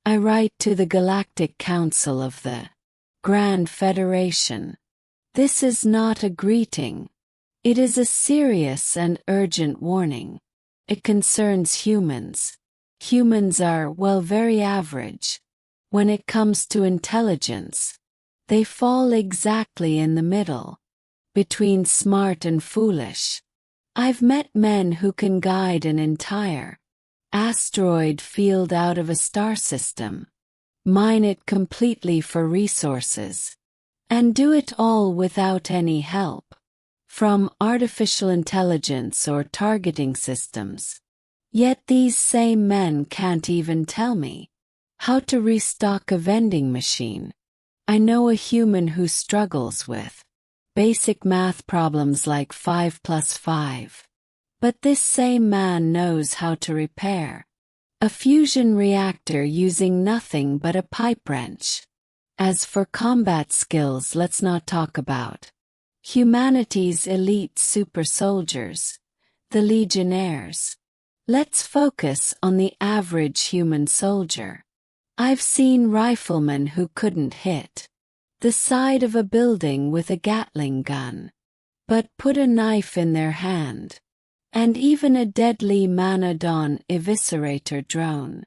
I write to the Galactic Council of the Grand Federation. This is not a greeting. It is a serious and urgent warning. It concerns humans. Humans are, well, very average. When it comes to intelligence, they fall exactly in the middle, between smart and foolish. I've met men who can guide an entire asteroid field out of a star system, mine it completely for resources, and do it all without any help from artificial intelligence or targeting systems. Yet these same men can't even tell me how to restock a vending machine. I know a human who struggles with basic math problems like 5 plus 5. But this same man knows how to repair a fusion reactor using nothing but a pipe wrench. As for combat skills, let's not talk about humanity's elite super soldiers, the Legionnaires. Let's focus on the average human soldier. I've seen riflemen who couldn't hit the side of a building with a Gatling gun, but put a knife in their hand. And even a deadly Manodon eviscerator drone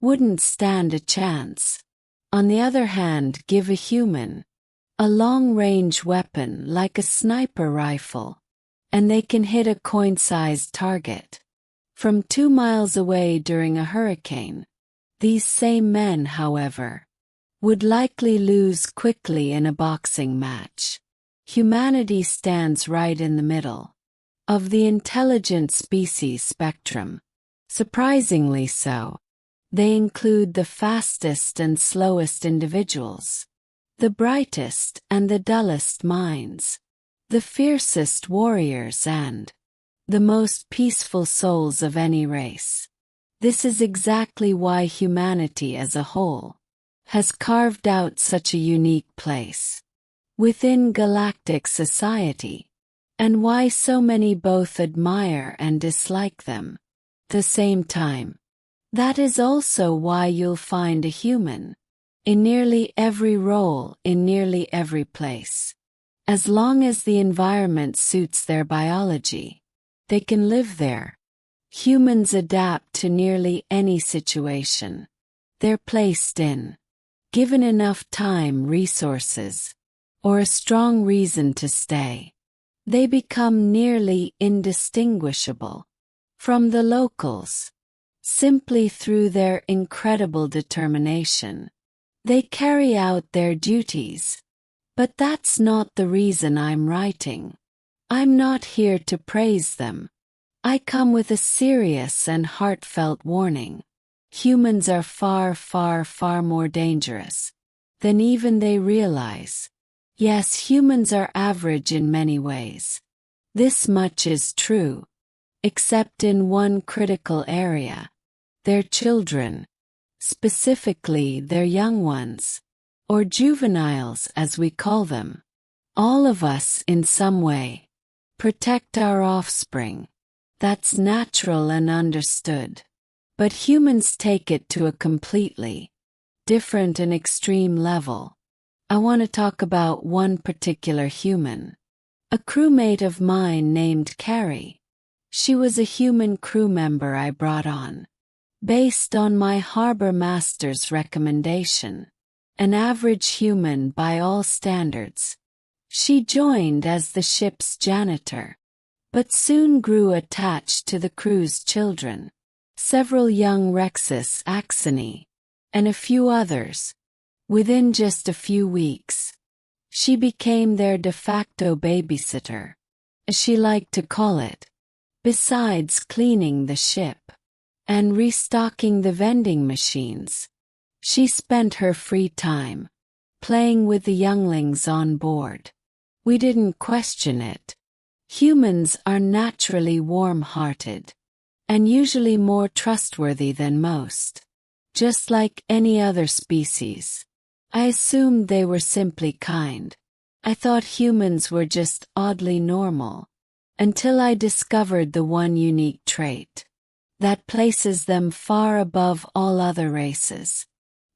wouldn't stand a chance. On the other hand, give a human a long-range weapon like a sniper rifle, and they can hit a coin-sized target from 2 miles away during a hurricane. These same men, however, would likely lose quickly in a boxing match. Humanity stands right in the middle of the intelligent species spectrum. Surprisingly so. They include the fastest and slowest individuals, the brightest and the dullest minds, the fiercest warriors and the most peaceful souls of any race. This is exactly why humanity as a whole has carved out such a unique place within galactic society, and why so many both admire and dislike them at the same time. That is also why you'll find a human in nearly every role, in nearly every place. As long as the environment suits their biology, they can live there. Humans adapt to nearly any situation they're placed in. Given enough time, resources, or a strong reason to stay, they become nearly indistinguishable from the locals. Simply through their incredible determination, they carry out their duties. But that's not the reason I'm writing. I'm not here to praise them. I come with a serious and heartfelt warning. Humans are far, far, far more dangerous than even they realize. Yes, humans are average in many ways. This much is true. Except in one critical area. Their children, specifically their young ones, or juveniles as we call them. All of us, in some way, protect our offspring. That's natural and understood. But humans take it to a completely different and extreme level. I want to talk about one particular human. A crewmate of mine named Carrie. She was a human crew member I brought on based on my harbor master's recommendation. An average human by all standards. She joined as the ship's janitor, but soon grew attached to the crew's children, several young Rexus Axini, and a few others. Within just a few weeks, she became their de facto babysitter, as she liked to call it. Besides cleaning the ship and restocking the vending machines, she spent her free time playing with the younglings on board. We didn't question it. Humans are naturally warm-hearted and usually more trustworthy than most. Just like any other species, I assumed they were simply kind. I thought humans were just oddly normal, until I discovered the one unique trait that places them far above all other races.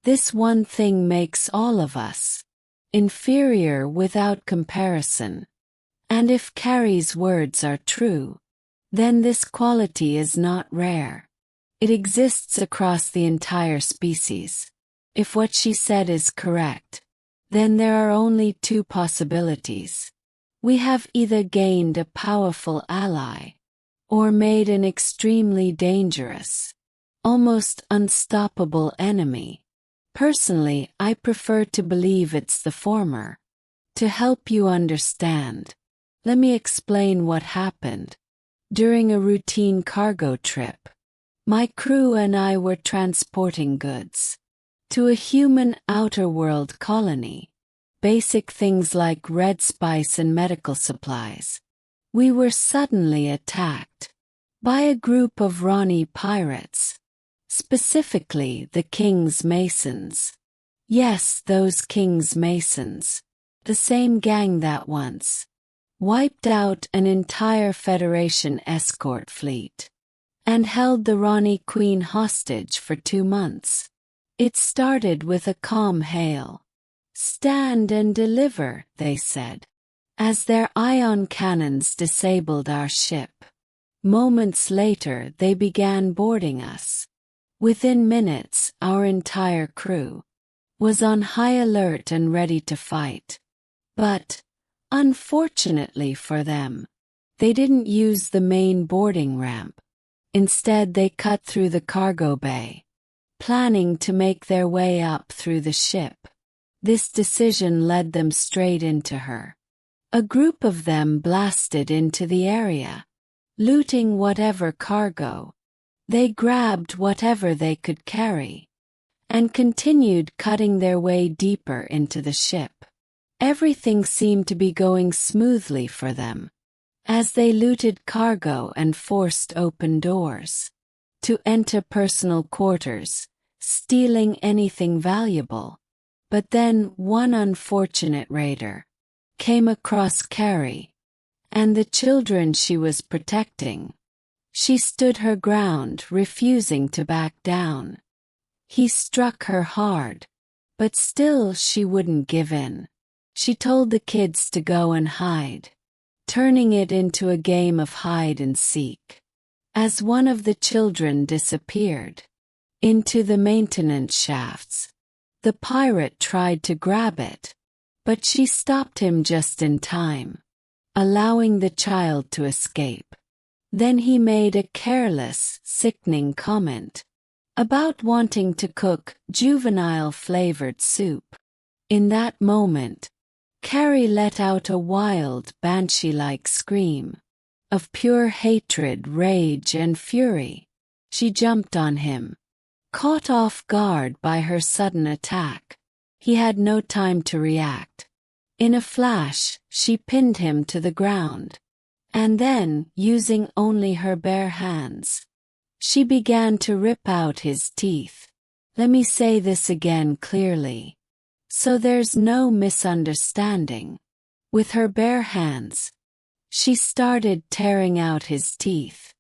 This one thing makes all of us inferior without comparison. And if Carrie's words are true, then this quality is not rare. It exists across the entire species. If what she said is correct, then there are only two possibilities. We have either gained a powerful ally, or made an extremely dangerous, almost unstoppable enemy. Personally, I prefer to believe it's the former. To help you understand, let me explain what happened. During a routine cargo trip, my crew and I were transporting goods to a human outer world colony. Basic things like red spice and medical supplies. We were suddenly attacked by a group of Ronnie pirates, specifically the King's Masons. Yes, those King's Masons, the same gang that once wiped out an entire Federation escort fleet and held the Ronnie Queen hostage for 2 months. It started with a calm hail. "Stand and deliver," they said, as their ion cannons disabled our ship. Moments later they began boarding us. Within minutes, our entire crew was on high alert and ready to fight. But, unfortunately for them, they didn't use the main boarding ramp. Instead, they cut through the cargo bay, planning to make their way up through the ship. This decision led them straight into her. A group of them blasted into the area, looting whatever cargo. They grabbed whatever they could carry, and continued cutting their way deeper into the ship. Everything seemed to be going smoothly for them, as they looted cargo and forced open doors to enter personal quarters, stealing anything valuable. But then one unfortunate raider came across Carrie and the children she was protecting. She stood her ground, refusing to back down. He struck her hard, but still she wouldn't give in. She told the kids to go and hide, turning it into a game of hide and seek. As one of the children disappeared into the maintenance shafts, the pirate tried to grab it, but she stopped him just in time, allowing the child to escape. Then he made a careless, sickening comment about wanting to cook juvenile-flavored soup. In that moment, Carrie let out a wild, banshee-like scream of pure hatred, rage, and fury. She jumped on him, caught off guard by her sudden attack. He had no time to react. In a flash, she pinned him to the ground. And then, using only her bare hands, she began to rip out his teeth. Let me say this again clearly, so there's no misunderstanding. With her bare hands, she started tearing out his teeth.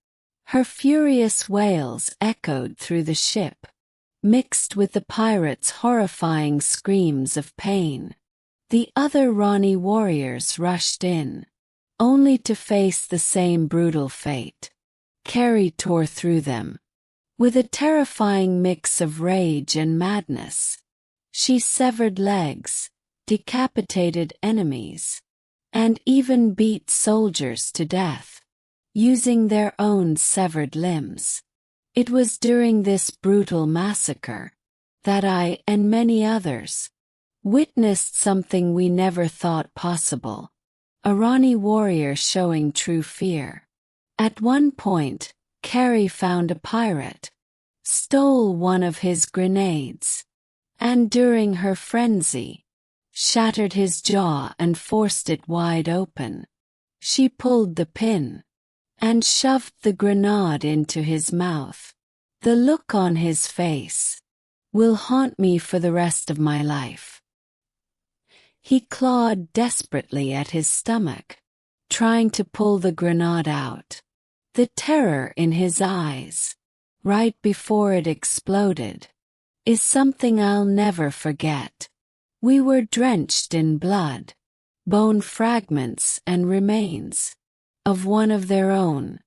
Her furious wails echoed through the ship, mixed with the pirates' horrifying screams of pain. The other Ronnie warriors rushed in, only to face the same brutal fate. Carrie tore through them. With a terrifying mix of rage and madness, she severed legs, decapitated enemies, and even beat soldiers to death, using their own severed limbs. It was during this brutal massacre that I, and many others, witnessed something we never thought possible. A Ronnie warrior showing true fear. At one point, Carrie found a pirate, stole one of his grenades, and during her frenzy, shattered his jaw and forced it wide open. She pulled the pin and shoved the grenade into his mouth. The look on his face will haunt me for the rest of my life. He clawed desperately at his stomach, trying to pull the grenade out. The terror in his eyes, right before it exploded, is something I'll never forget. We were drenched in blood, bone fragments and remains of one of their own.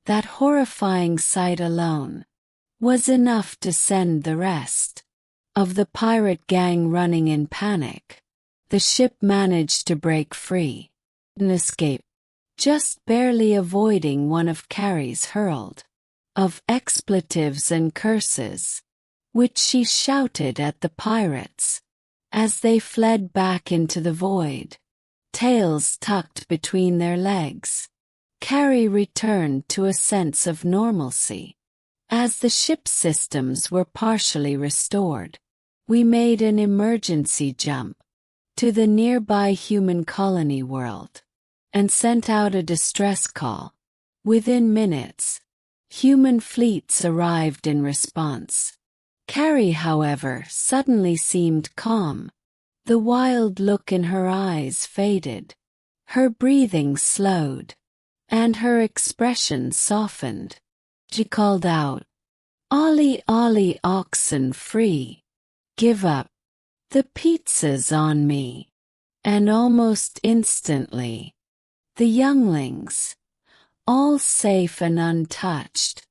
That horrifying sight alone was enough to send the rest of the pirate gang running in panic. The ship managed to break free and escape, just barely avoiding one of Carrie's hurled of expletives and curses, which she shouted at the pirates as they fled back into the void, tails tucked between their legs. Carrie returned to a sense of normalcy. As the ship's systems were partially restored, we made an emergency jump to the nearby human colony world and sent out a distress call. Within minutes, human fleets arrived in response. Carrie, however, suddenly seemed calm. The wild look in her eyes faded. Her breathing slowed, and her expression softened. She called out, "Ollie, Ollie, oxen free. Give up. The pizza's on me." And almost instantly, the younglings, all safe and untouched,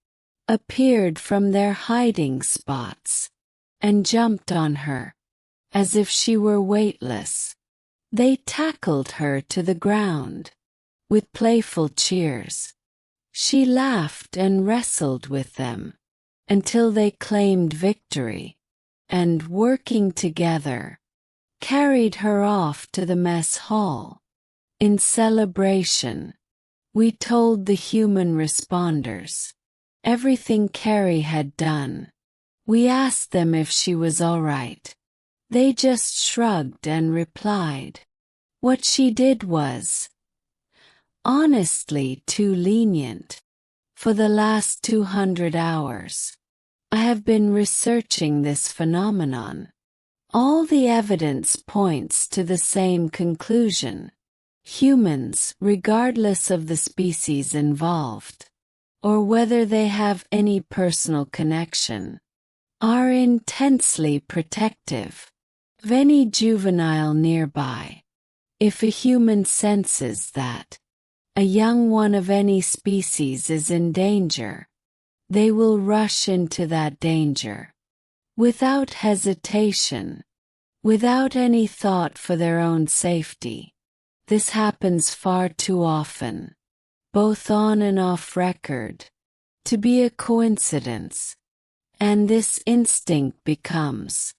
appeared from their hiding spots and jumped on her as if she were weightless. They tackled her to the ground with playful cheers. She laughed and wrestled with them until they claimed victory, and working together, carried her off to the mess hall. In celebration, we told the human responders everything Carrie had done. We asked them if she was all right. They just shrugged and replied, "What she did was honestly too lenient." For the last 200 hours, I have been researching this phenomenon. All the evidence points to the same conclusion. Humans, regardless of the species involved, or whether they have any personal connection, are intensely protective of any juvenile nearby. If a human senses that a young one of any species is in danger, they will rush into that danger without hesitation, without any thought for their own safety. This happens far too often, both on and off record, to be a coincidence, and this instinct becomes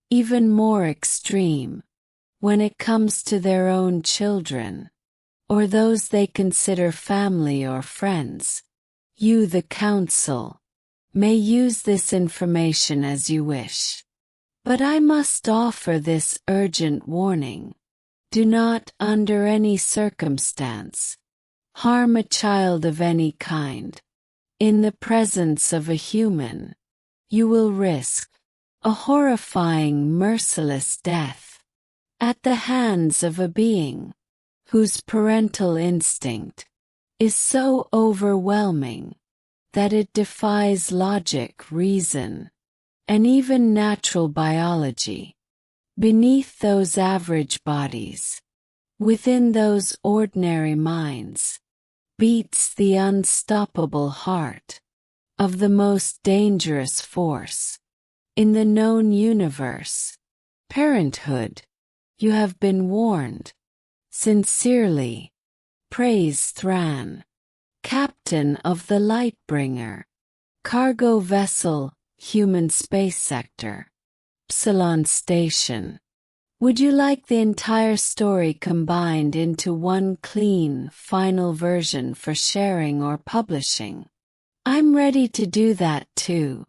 even more extreme when it comes to their own children, or those they consider family or friends. You, the council, may use this information as you wish, but I must offer this urgent warning. Do not, under any circumstance, harm a child of any kind. In the presence of a human, you will risk a horrifying, merciless death at the hands of a being whose parental instinct is so overwhelming that it defies logic, reason, and even natural biology. Beneath those average bodies, within those ordinary minds, beats the unstoppable heart of the most dangerous force in the known universe. Parenthood, you have been warned. Sincerely, praise Thran, Captain of the Lightbringer, Cargo Vessel, Human Space Sector, Epsilon Station. Would you like the entire story combined into one clean, final version for sharing or publishing? I'm ready to do that too.